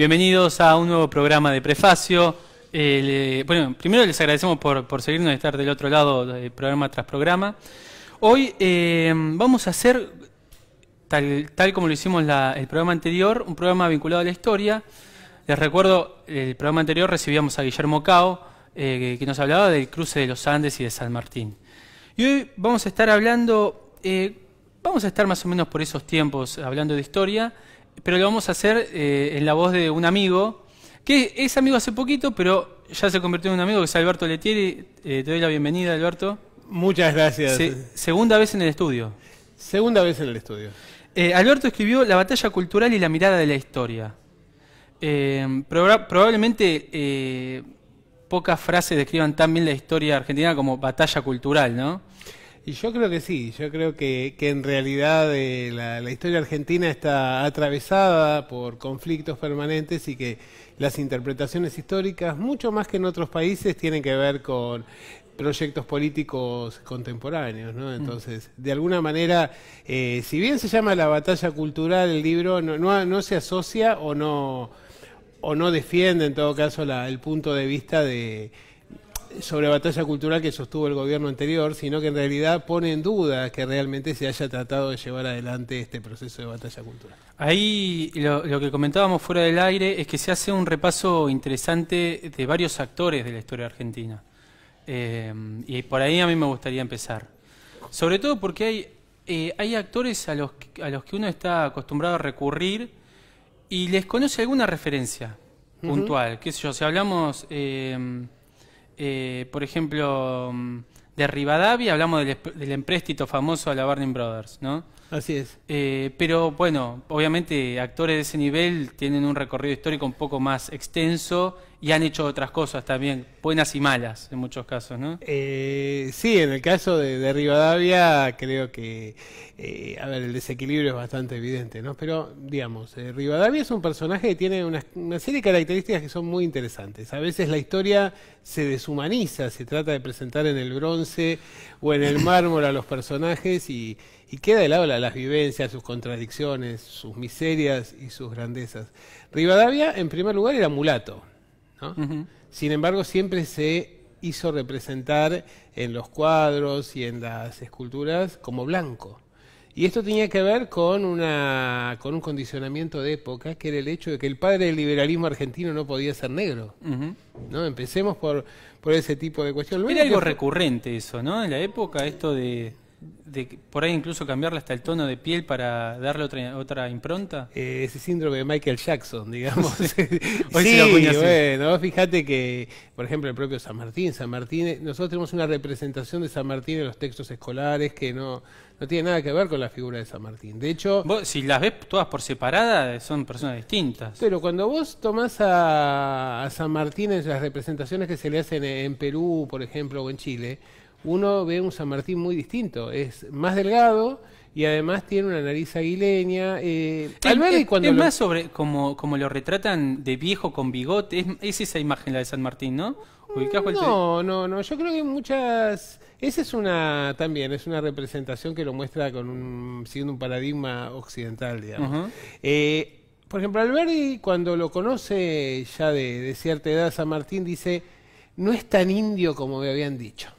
Bienvenidos a un nuevo programa de Prefacio. Bueno, primero les agradecemos por seguirnos y estar del otro lado de programa tras programa. Hoy vamos a hacer, tal como lo hicimos el programa anterior, un programa vinculado a la historia. Les recuerdo, el programa anterior recibíamos a Guillermo Cao, que nos hablaba del cruce de los Andes y de San Martín. Y hoy vamos a estar hablando, vamos a estar más o menos por esos tiempos hablando de historia, pero lo vamos a hacer en la voz de un amigo, que es amigo hace poquito, pero ya se convirtió en un amigo, que es Alberto Lettieri. Te doy la bienvenida, Alberto. Muchas gracias. Segunda vez en el estudio. Segunda vez en el estudio. Alberto escribió La batalla cultural y la mirada de la historia. Probablemente pocas frases describan tan bien la historia argentina como batalla cultural, ¿no? Y yo creo que sí, yo creo que en realidad la historia argentina está atravesada por conflictos permanentes y que las interpretaciones históricas, mucho más que en otros países, tienen que ver con proyectos políticos contemporáneos, ¿no? Entonces, de alguna manera, si bien se llama La batalla cultural, el libro no se asocia o no defiende en todo caso el punto de vista sobre batalla cultural que sostuvo el gobierno anterior, sino que en realidad pone en duda que realmente se haya tratado de llevar adelante este proceso de batalla cultural. Ahí lo que comentábamos fuera del aire es que se hace un repaso interesante de varios actores de la historia argentina. Y por ahí a mí me gustaría empezar. Sobre todo porque hay actores a los que uno está acostumbrado a recurrir y les conoce alguna referencia puntual. Qué sé yo, si hablamos... por ejemplo, de Rivadavia, hablamos del empréstito famoso a la Barnum Brothers, ¿no? Así es. Pero bueno, obviamente actores de ese nivel tienen un recorrido histórico un poco más extenso y han hecho otras cosas también, buenas y malas en muchos casos, ¿no? Sí, en el caso de Rivadavia creo que, a ver, el desequilibrio es bastante evidente, ¿no? Pero, digamos, Rivadavia es un personaje que tiene una serie de características que son muy interesantes. A veces la historia se deshumaniza, se trata de presentar en el bronce o en el mármol a los personajes y queda de lado las vivencias, sus contradicciones, sus miserias y sus grandezas. Rivadavia, en primer lugar, era mulato, ¿no? Sin embargo, siempre se hizo representar en los cuadros y en las esculturas como blanco. Y esto tenía que ver con un condicionamiento de época, que era el hecho de que el padre del liberalismo argentino no podía ser negro, ¿no? Empecemos por ese tipo de cuestión. Era algo recurrente eso, ¿no? En la época, esto de por ahí incluso cambiarle hasta el tono de piel para darle otra impronta. Ese síndrome de Michael Jackson, digamos. Hoy sí, bueno, fíjate que, por ejemplo, el propio San Martín, nosotros tenemos una representación de San Martín en los textos escolares que no tiene nada que ver con la figura de San Martín. De hecho, vos, si las ves todas por separada, son personas distintas. Pero cuando vos tomás a San Martín en las representaciones que se le hacen en Perú, por ejemplo, o en Chile, uno ve un San Martín muy distinto. Es más delgado y además tiene una nariz aguileña. Es más sobre como lo retratan de viejo con bigote. Es esa imagen la de San Martín, ¿no? No. Yo creo que muchas... Esa es una representación que lo muestra siguiendo un paradigma occidental, digamos. Por ejemplo, Alberdi, cuando lo conoce ya de cierta edad, San Martín dice... no es tan indio como me habían dicho.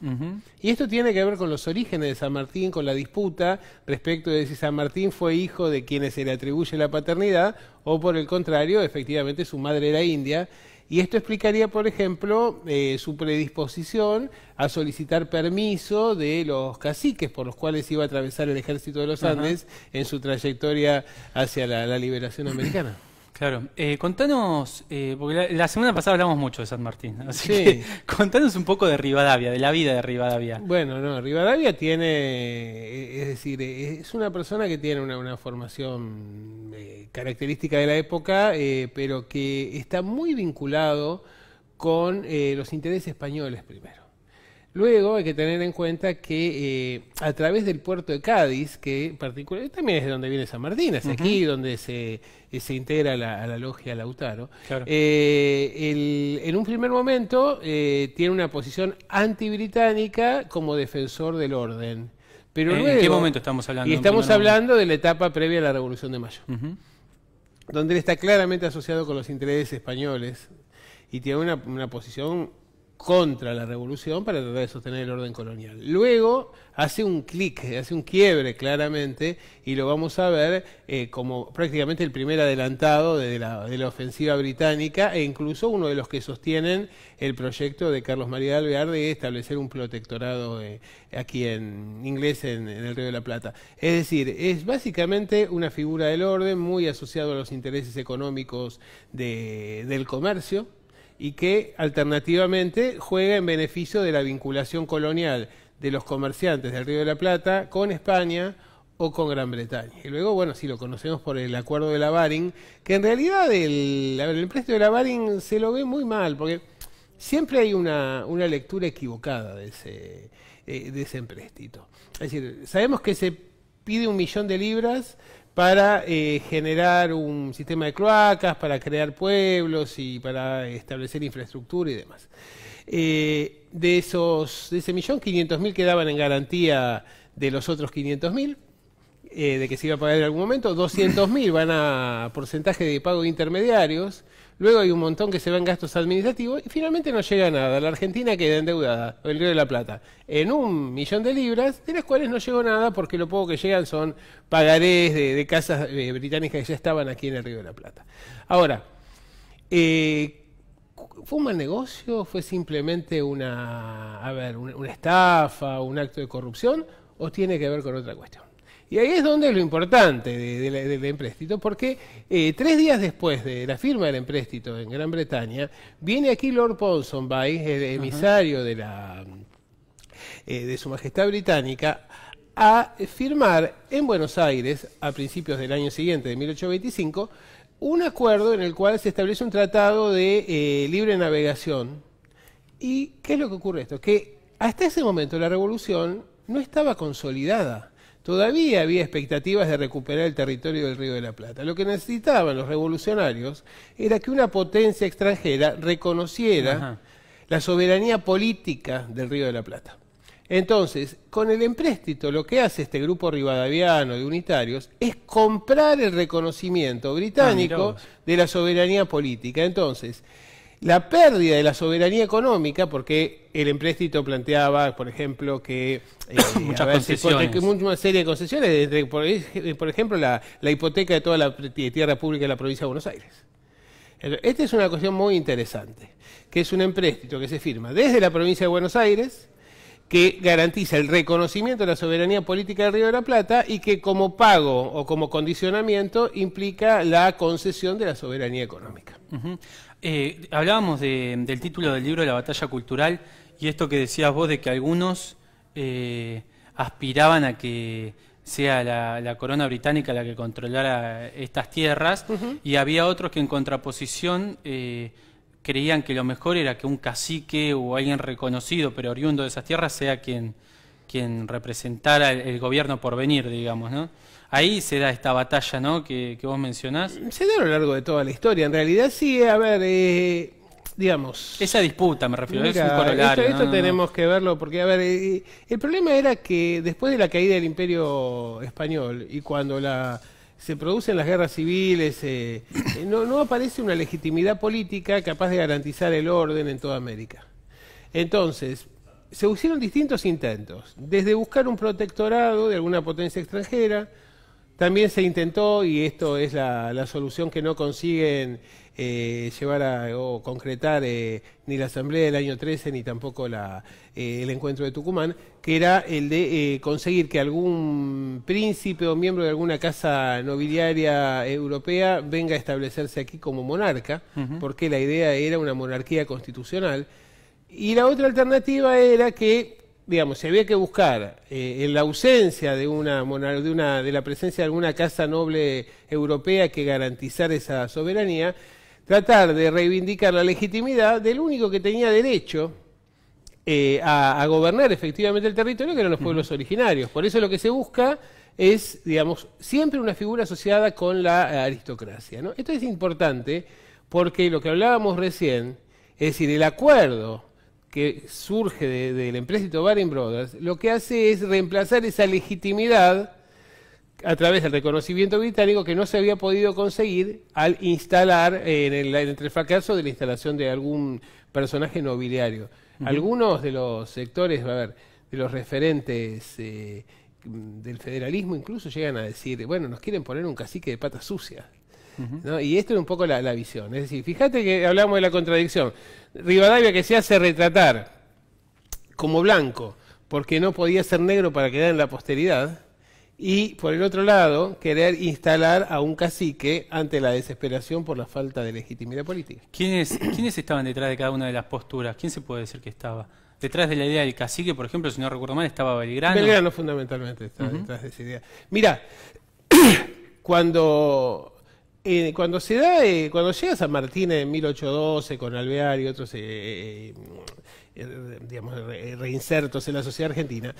Y esto tiene que ver con los orígenes de San Martín, con la disputa respecto de si San Martín fue hijo de quienes se le atribuye la paternidad o por el contrario, efectivamente su madre era india. Y esto explicaría, por ejemplo, su predisposición a solicitar permiso de los caciques por los cuales iba a atravesar el ejército de los Andes en su trayectoria hacia la liberación americana. Claro, contanos, porque la semana pasada hablamos mucho de San Martín, así que contanos un poco de Rivadavia, de la vida de Rivadavia. Bueno, Rivadavia es una persona que tiene una formación característica de la época, pero que está muy vinculado con los intereses españoles primero. Luego hay que tener en cuenta que a través del puerto de Cádiz, que particular también es de donde viene San Martín, es aquí donde se integra a la logia Lautaro, claro. En un primer momento tiene una posición antibritánica como defensor del orden. Pero luego, ¿en qué momento estamos hablando? Y estamos hablando de la etapa previa a la Revolución de Mayo. donde él está claramente asociado con los intereses españoles y tiene una posición contra la revolución para tratar de sostener el orden colonial. Luego hace un clic, hace un quiebre claramente, y lo vamos a ver como prácticamente el primer adelantado de la ofensiva británica, e incluso uno de los que sostienen el proyecto de Carlos María de Alvear de establecer un protectorado aquí en inglés en el Río de la Plata. Es decir, es básicamente una figura del orden muy asociado a los intereses económicos del comercio, y que alternativamente juega en beneficio de la vinculación colonial de los comerciantes del Río de la Plata con España o con Gran Bretaña. Y luego, bueno, sí, lo conocemos por el acuerdo de la Baring, que en realidad el empréstito de la Baring se lo ve muy mal, porque siempre hay una lectura equivocada de ese empréstito. Es decir, sabemos que se pide 1 millón de libras para generar un sistema de cloacas, para crear pueblos y para establecer infraestructura y demás. De ese millón, 500.000 quedaban en garantía de los otros 500.000, de que se iba a pagar en algún momento. 200.000 van a porcentaje de pago de intermediarios. Luego hay un montón que se va en gastos administrativos y finalmente no llega nada. La Argentina queda endeudada, el Río de la Plata, en 1 millón de libras, de las cuales no llegó nada porque lo poco que llegan son pagarés de casas británicas que ya estaban aquí en el Río de la Plata. Ahora, ¿fue un mal negocio? ¿Fue simplemente una estafa, un acto de corrupción? ¿O tiene que ver con otra cuestión? Y ahí es donde es lo importante del empréstito, porque 3 días después de la firma del empréstito en Gran Bretaña, viene aquí Lord Ponsonby, el emisario de Su Majestad Británica, a firmar en Buenos Aires, a principios del año siguiente, de 1825, un acuerdo en el cual se establece un tratado de libre navegación. ¿Y qué es lo que ocurre esto? Que hasta ese momento la revolución no estaba consolidada. Todavía había expectativas de recuperar el territorio del Río de la Plata. Lo que necesitaban los revolucionarios era que una potencia extranjera reconociera la soberanía política del Río de la Plata. Entonces, con el empréstito, lo que hace este grupo rivadaviano de unitarios es comprar el reconocimiento británico de la soberanía política. Entonces, la pérdida de la soberanía económica, porque el empréstito planteaba, por ejemplo, que una serie de concesiones, por ejemplo, la hipoteca de toda la tierra pública de la provincia de Buenos Aires. Esta es una cuestión muy interesante, que es un empréstito que se firma desde la provincia de Buenos Aires, que garantiza el reconocimiento de la soberanía política del Río de la Plata y que como pago o como condicionamiento implica la concesión de la soberanía económica. Hablábamos del título del libro de la batalla cultural y esto que decías vos de que algunos aspiraban a que sea la corona británica la que controlara estas tierras y había otros que en contraposición creían que lo mejor era que un cacique o alguien reconocido pero oriundo de esas tierras sea quien representara el gobierno por venir, digamos, ¿no? Ahí se da esta batalla, ¿no?, que vos mencionás. Se da a lo largo de toda la historia. En realidad sí, digamos... Esa disputa me refiero, mira, es un corolario. Esto tenemos que verlo porque, el problema era que después de la caída del Imperio Español y cuando se producen las guerras civiles, no aparece una legitimidad política capaz de garantizar el orden en toda América. Entonces, se hicieron distintos intentos, desde buscar un protectorado de alguna potencia extranjera. También se intentó, y esto es la solución que no consiguen llevar o concretar ni la Asamblea del año 13 ni tampoco el encuentro de Tucumán, que era el de conseguir que algún príncipe o miembro de alguna casa nobiliaria europea venga a establecerse aquí como monarca, porque la idea era una monarquía constitucional. Y la otra alternativa era que, digamos, si había que buscar en la ausencia de la presencia de alguna casa noble europea que garantizara esa soberanía, tratar de reivindicar la legitimidad del único que tenía derecho a gobernar efectivamente el territorio, que eran los pueblos originarios. Por eso lo que se busca es, digamos, siempre una figura asociada con la aristocracia, ¿no? Esto es importante porque lo que hablábamos recién, es decir, el acuerdo que surge del empréstito Baring Brothers, lo que hace es reemplazar esa legitimidad a través del reconocimiento británico que no se había podido conseguir al instalar, entre el fracaso de la instalación de algún personaje nobiliario. Algunos de los sectores, a ver, de los referentes del federalismo incluso llegan a decir, bueno, nos quieren poner un cacique de patas sucias. ¿No? Y esto es un poco la visión. Es decir, fíjate que hablamos de la contradicción. Rivadavia, que se hace retratar como blanco porque no podía ser negro para quedar en la posteridad, y por el otro lado querer instalar a un cacique ante la desesperación por la falta de legitimidad política. ¿Quiénes estaban detrás de cada una de las posturas? ¿Quién se puede decir que estaba detrás de la idea del cacique? Por ejemplo, si no recuerdo mal, estaba Belgrano. Belgrano fundamentalmente estaba detrás de esa idea. Mira, cuando llega San Martín en 1812 con Alvear y otros reinsertos en la sociedad argentina,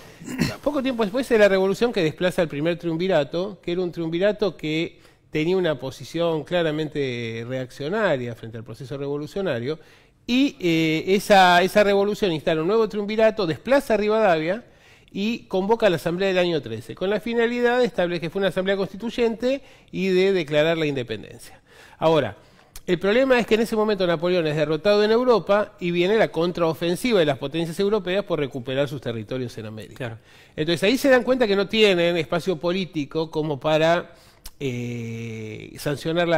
poco tiempo después de la revolución que desplaza el primer triunvirato, que era un triunvirato que tenía una posición claramente reaccionaria frente al proceso revolucionario, y esa revolución instala un nuevo triunvirato, desplaza a Rivadavia y convoca a la Asamblea del año 13, con la finalidad de establecer que fue una Asamblea Constituyente y de declarar la independencia. Ahora, el problema es que en ese momento Napoleón es derrotado en Europa y viene la contraofensiva de las potencias europeas por recuperar sus territorios en América. Claro. Entonces ahí se dan cuenta que no tienen espacio político como para sancionar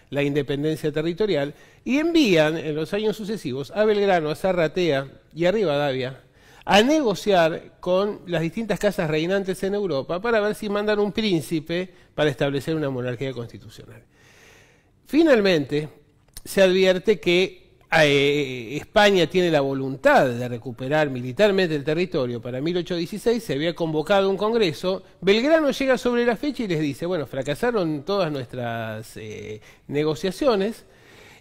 la independencia territorial, y envían en los años sucesivos a Belgrano, a Zarratea y a Rivadavia a negociar con las distintas casas reinantes en Europa para ver si mandan un príncipe para establecer una monarquía constitucional. Finalmente, se advierte que España tiene la voluntad de recuperar militarmente el territorio. Para 1816 se había convocado un congreso. Belgrano llega sobre la fecha y les dice, bueno, fracasaron todas nuestras negociaciones.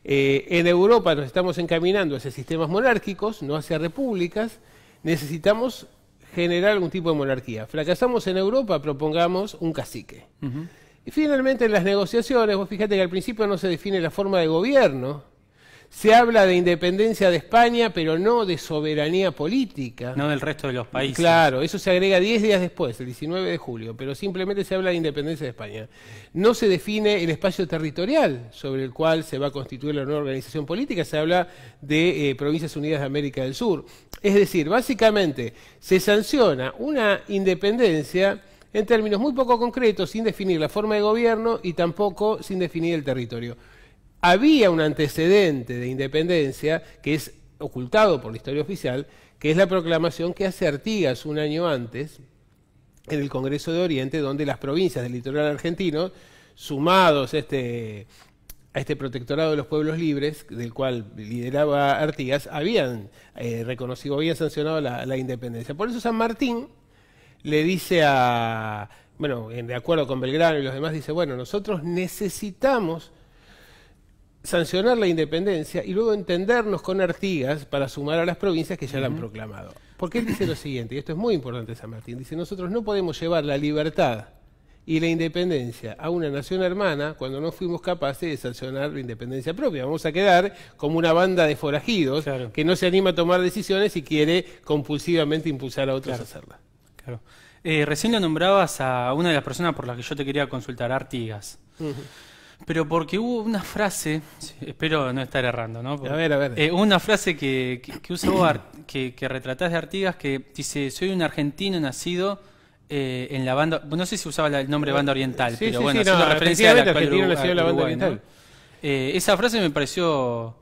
En Europa nos estamos encaminando hacia sistemas monárquicos, no hacia repúblicas. Necesitamos generar algún tipo de monarquía. Fracasamos en Europa, propongamos un cacique. Y finalmente en las negociaciones, vos fíjate que al principio no se define la forma de gobierno, se habla de independencia de España, pero no de soberanía política. No del resto de los países. Claro, eso se agrega 10 días después, el 19 de julio, pero simplemente se habla de independencia de España. No se define el espacio territorial sobre el cual se va a constituir la nueva organización política, se habla de Provincias Unidas de América del Sur. Es decir, básicamente se sanciona una independencia en términos muy poco concretos, sin definir la forma de gobierno y tampoco sin definir el territorio. Había un antecedente de independencia que es ocultado por la historia oficial, que es la proclamación que hace Artigas un año antes en el Congreso de Oriente, donde las provincias del litoral argentino, sumados a este protectorado de los pueblos libres, del cual lideraba Artigas, habían reconocido, habían sancionado la independencia. Por eso San Martín le dice de acuerdo con Belgrano y los demás, dice, bueno, nosotros necesitamos sancionar la independencia y luego entendernos con Artigas para sumar a las provincias que ya la han proclamado. Porque él dice lo siguiente, y esto es muy importante San Martín, dice, nosotros no podemos llevar la libertad y la independencia a una nación hermana cuando no fuimos capaces de sancionar la independencia propia. Vamos a quedar como una banda de forajidos que no se anima a tomar decisiones y quiere compulsivamente impulsar a otros a hacerlas. Claro. Recién lo nombrabas a una de las personas por las que yo te quería consultar, Artigas. Pero porque hubo una frase, espero no estar errando, ¿no? Porque, a ver. Hubo una frase que usa vos, que retratás de Artigas, que dice, soy un argentino nacido en la banda, no sé si usaba el nombre banda oriental, pero bueno, haciendo referencia a la actual nacido en la banda oriental. ¿No? Esa frase me pareció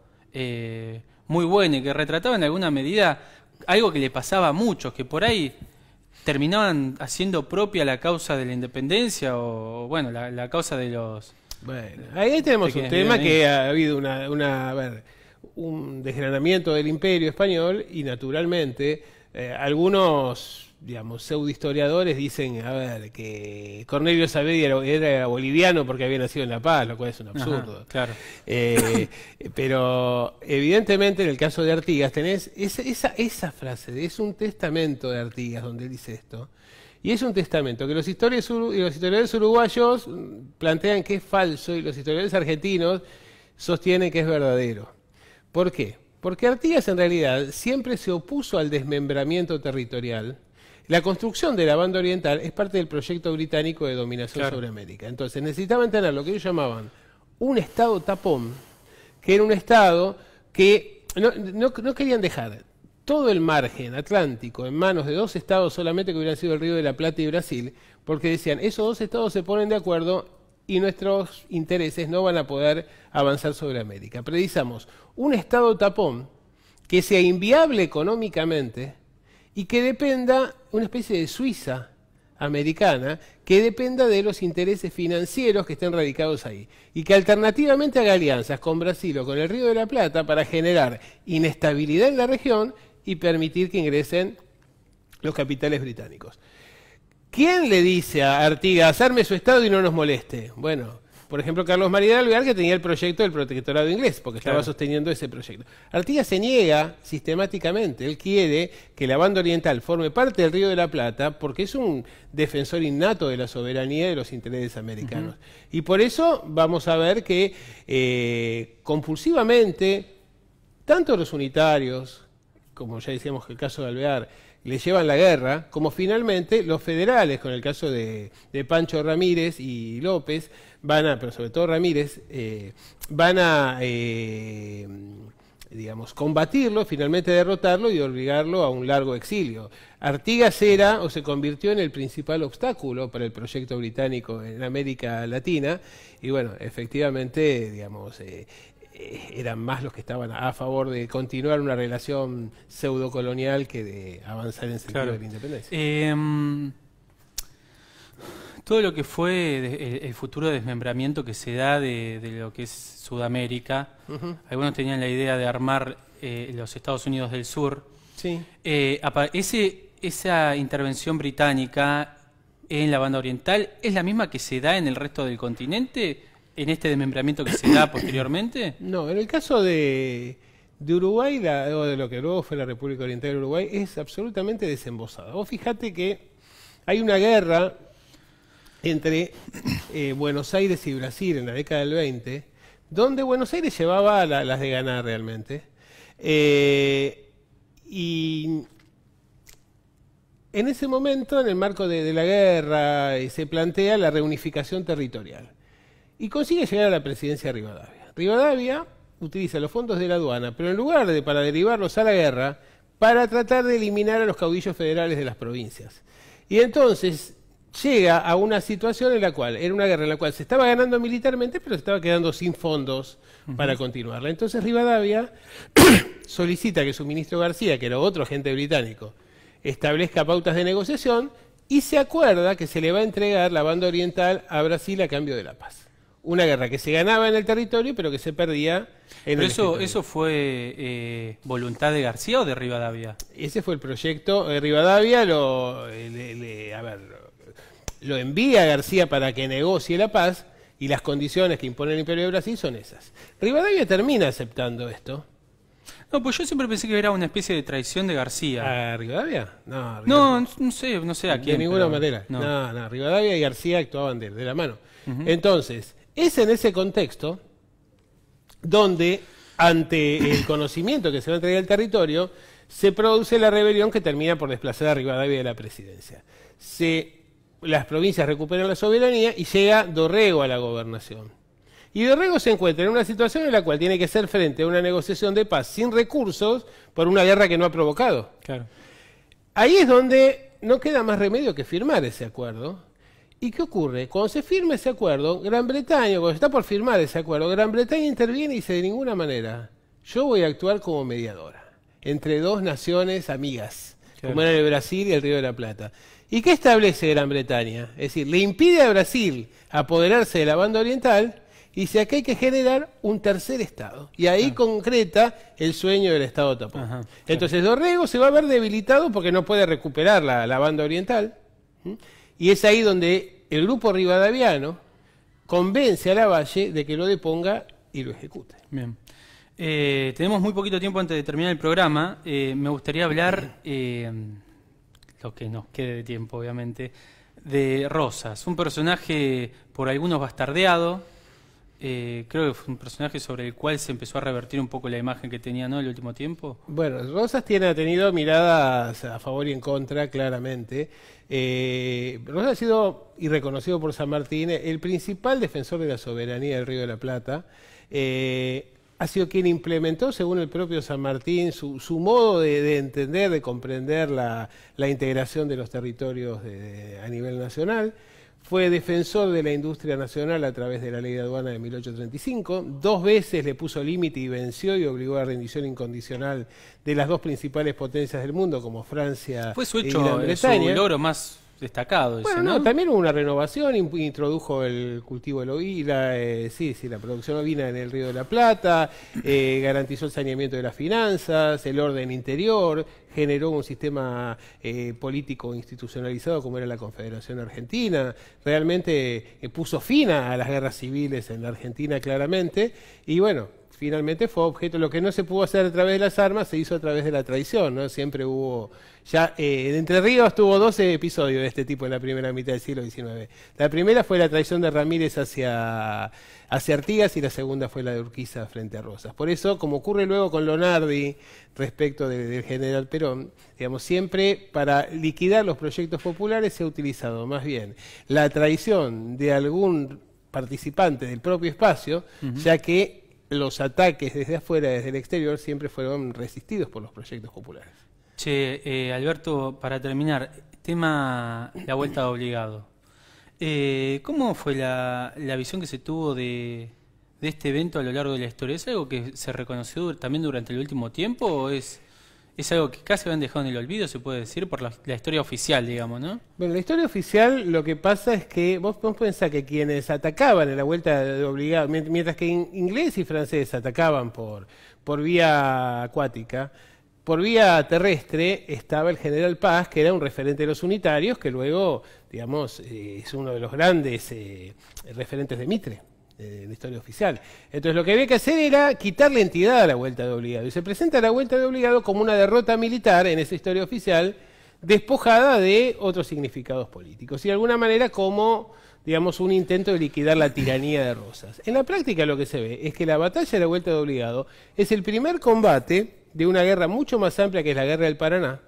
muy buena y que retrataba en alguna medida algo que le pasaba a muchos, que por ahí terminaban haciendo propia la causa de la independencia o, bueno, la causa de los... Bueno, ahí tenemos un tema que ha habido un desgranamiento del imperio español y naturalmente algunos, digamos, pseudohistoriadores dicen, que Cornelio Saavedra era boliviano porque había nacido en La Paz, lo cual es un absurdo. Ajá, claro. Pero evidentemente en el caso de Artigas tenés esa frase, es un testamento de Artigas donde él dice esto. Y es un testamento que los historiadores uruguayos plantean que es falso y los historiadores argentinos sostienen que es verdadero. ¿Por qué? Porque Artigas en realidad siempre se opuso al desmembramiento territorial, La construcción de la banda oriental es parte del proyecto británico de dominación sobre América. Entonces necesitaban tener lo que ellos llamaban un estado tapón, que era un estado que no querían dejar todo el margen atlántico en manos de dos estados solamente, que hubieran sido el Río de la Plata y Brasil, porque decían, esos dos estados se ponen de acuerdo y nuestros intereses no van a poder avanzar sobre América. Precisamos un estado tapón que sea inviable económicamente y que dependa, una especie de Suiza americana, que dependa de los intereses financieros que estén radicados ahí. Y que alternativamente haga alianzas con Brasil o con el Río de la Plata para generar inestabilidad en la región y permitir que ingresen los capitales británicos. ¿Quién le dice a Artigas, arme su estado y no nos moleste? Bueno, por ejemplo, Carlos María de Alvear, que tenía el proyecto del protectorado inglés, porque estaba sosteniendo ese proyecto. Artigas se niega sistemáticamente. Él quiere que la banda oriental forme parte del Río de la Plata, porque es un defensor innato de la soberanía y de los intereses americanos. Y por eso vamos a ver que compulsivamente, tanto los unitarios, como ya decíamos que el caso de Alvear, le llevan la guerra, como finalmente los federales, con el caso de Pancho Ramírez y López, pero sobre todo Ramírez, van a, digamos, combatirlo, finalmente derrotarlo y obligarlo a un largo exilio. Artigas era o se convirtió en el principal obstáculo para el proyecto británico en América Latina, y bueno, efectivamente, digamos, eran más los que estaban a favor de continuar una relación pseudocolonial que de avanzar en sentido de la independencia. Todo lo que fue el futuro desmembramiento que se da de lo que es Sudamérica, algunos tenían la idea de armar los Estados Unidos del Sur. Sí. Esa intervención británica en la banda oriental es la misma que se da en el resto del continente, en este desmembramiento que se da posteriormente. No, en el caso de Uruguay, o de lo que luego fue la República Oriental de Uruguay, es absolutamente desembosada. Vos fijate que hay una guerra entre Buenos Aires y Brasil en la década del 20, donde Buenos Aires llevaba las de ganar realmente. Y en ese momento, en el marco de la guerra, se plantea la reunificación territorial. Y consigue llegar a la presidencia de Rivadavia. Rivadavia utiliza los fondos de la aduana, pero en lugar de para derivarlos a la guerra, para tratar de eliminar a los caudillos federales de las provincias. Y entonces llega a una situación en la cual, era una guerra en la cual se estaba ganando militarmente, pero se estaba quedando sin fondos para continuarla. Entonces Rivadavia solicita que su ministro García, que era otro agente británico, establezca pautas de negociación y se acuerda que se le va a entregar la banda oriental a Brasil a cambio de la paz. Una guerra que se ganaba en el territorio, pero que se perdía en el territorio. ¿Eso fue voluntad de García o de Rivadavia? Ese fue el proyecto. Rivadavia lo envía a García para que negocie la paz, y las condiciones que impone el Imperio de Brasil son esas. Rivadavia termina aceptando esto. No, pues yo siempre pensé que era una especie de traición de García. ¿A Rivadavia? No, no sé a quién. De ninguna manera. No, Rivadavia y García actuaban de la mano. Entonces, es en ese contexto donde, ante el conocimiento que se va a entregar al territorio, se produce la rebelión que termina por desplazar a Rivadavia de la presidencia. Las provincias recuperan la soberanía y llega Dorrego a la gobernación. Y Dorrego se encuentra en una situación en la cual tiene que hacer frente a una negociación de paz sin recursos por una guerra que no ha provocado. Claro. Ahí es donde no queda más remedio que firmar ese acuerdo. ¿Y qué ocurre? Cuando se firma ese acuerdo, Gran Bretaña, cuando está por firmar ese acuerdo, Gran Bretaña interviene y dice: de ninguna manera, yo voy a actuar como mediadora entre dos naciones amigas, como eran el Brasil y el Río de la Plata. ¿Y qué establece Gran Bretaña? Es decir, le impide a Brasil apoderarse de la banda oriental y dice: acá hay que generar un tercer Estado. Y ahí concreta el sueño del Estado tapón. Entonces Dorrego se va a ver debilitado porque no puede recuperar la banda oriental. Y es ahí donde el grupo rivadaviano convence a Lavalle de que lo deponga y lo ejecute. Bien. Tenemos muy poquito tiempo antes de terminar el programa. Me gustaría hablar, lo que nos quede de tiempo obviamente, de Rosas, un personaje por algunos bastardeado, creo que fue un personaje sobre el cual se empezó a revertir un poco la imagen que tenía, ¿no?, el último tiempo. Bueno, Rosas ha tenido miradas a favor y en contra, claramente. Rosas ha sido, y reconocido por San Martín, el principal defensor de la soberanía del Río de la Plata. Ha sido quien implementó, según el propio San Martín, su modo de entender, de comprender la integración de los territorios a nivel nacional. Fue defensor de la industria nacional a través de la Ley de Aduana de 1835. 2 veces le puso límite y venció y obligó a la rendición incondicional de las 2 principales potencias del mundo, como Francia Fue su y hecho, Gran Bretaña. su logro más destacado ese, Bueno, ¿no? también hubo una renovación, introdujo el cultivo de la ovina, la producción ovina en el Río de la Plata, garantizó el saneamiento de las finanzas, el orden interior, generó un sistema político institucionalizado como era la Confederación Argentina, realmente puso fin a las guerras civiles en la Argentina claramente, y bueno, finalmente fue objeto, lo que no se pudo hacer a través de las armas se hizo a través de la traición, ¿no? Siempre hubo, ya en Entre Ríos tuvo 12 episodios de este tipo en la primera mitad del siglo XIX. La primera fue la traición de Ramírez hacia Artigas y la segunda fue la de Urquiza frente a Rosas. Por eso, como ocurre luego con Lonardi respecto del general Perón, digamos, siempre para liquidar los proyectos populares se ha utilizado más bien la traición de algún participante del propio espacio, ya que los ataques desde afuera, desde el exterior, siempre fueron resistidos por los proyectos populares. Che, Alberto, para terminar, tema la vuelta de obligado. ¿Cómo fue la visión que se tuvo de este evento a lo largo de la historia? ¿Es algo que se reconoció también durante el último tiempo o es algo que casi habían dejado en el olvido, se puede decir, por la historia oficial, digamos, ¿no? Bueno, la historia oficial lo que pasa es que vos pensás que quienes atacaban en la vuelta de obligado, mientras que inglés y francés atacaban por vía acuática, por vía terrestre estaba el general Paz, que era un referente de los unitarios, que luego, digamos, es uno de los grandes referentes de Mitre, de la historia oficial. Entonces lo que había que hacer era quitarle entidad a la vuelta de obligado. Y se presenta la vuelta de obligado como una derrota militar en esa historia oficial, despojada de otros significados políticos. Y de alguna manera como, digamos, un intento de liquidar la tiranía de Rosas. En la práctica lo que se ve es que la batalla de la vuelta de obligado es el primer combate de una guerra mucho más amplia que es la Guerra del Paraná.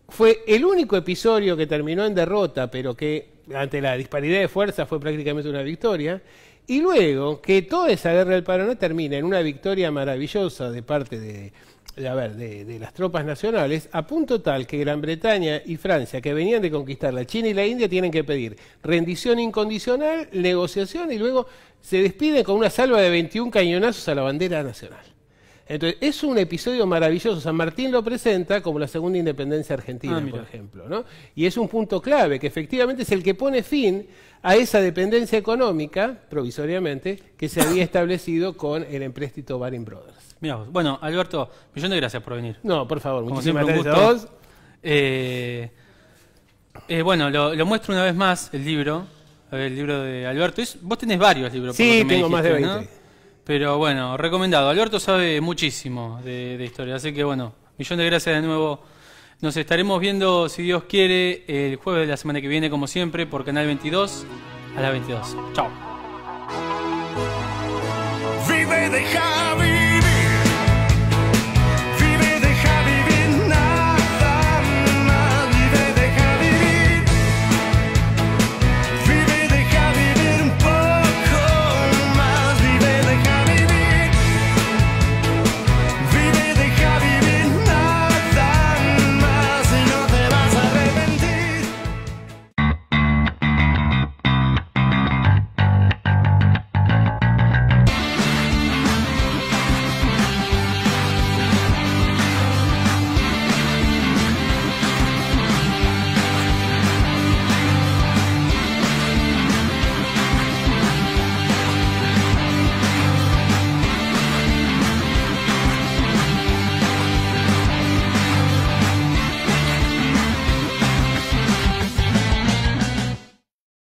Fue el único episodio que terminó en derrota, pero que ante la disparidad de fuerzas fue prácticamente una victoria. Y luego que toda esa Guerra del Paraná termina en una victoria maravillosa de parte de las tropas nacionales, a punto tal que Gran Bretaña y Francia, que venían de conquistar la China y la India, tienen que pedir rendición incondicional, negociación, y luego se despiden con una salva de 21 cañonazos a la bandera nacional. Entonces, es un episodio maravilloso. San Martín lo presenta como la segunda independencia argentina, por ejemplo, ¿no? Y es un punto clave, que efectivamente es el que pone fin a esa dependencia económica, provisoriamente, que se había establecido con el empréstito Baring Brothers. Mirá vos. Bueno, Alberto, millón de gracias por venir. No, por favor, Como muchísimas siempre, gracias a vos. Bueno, lo muestro una vez más, el libro. A ver, el libro de Alberto. Vos tenés varios libros. Sí, por lo que me tengo más de dijiste, 20. ¿no? Pero bueno, recomendado. Alberto sabe muchísimo de historia, así que bueno, millón de gracias de nuevo. Nos estaremos viendo, si Dios quiere, el jueves de la semana que viene, como siempre, por Canal 22 a las 22. Chao. Vive y deja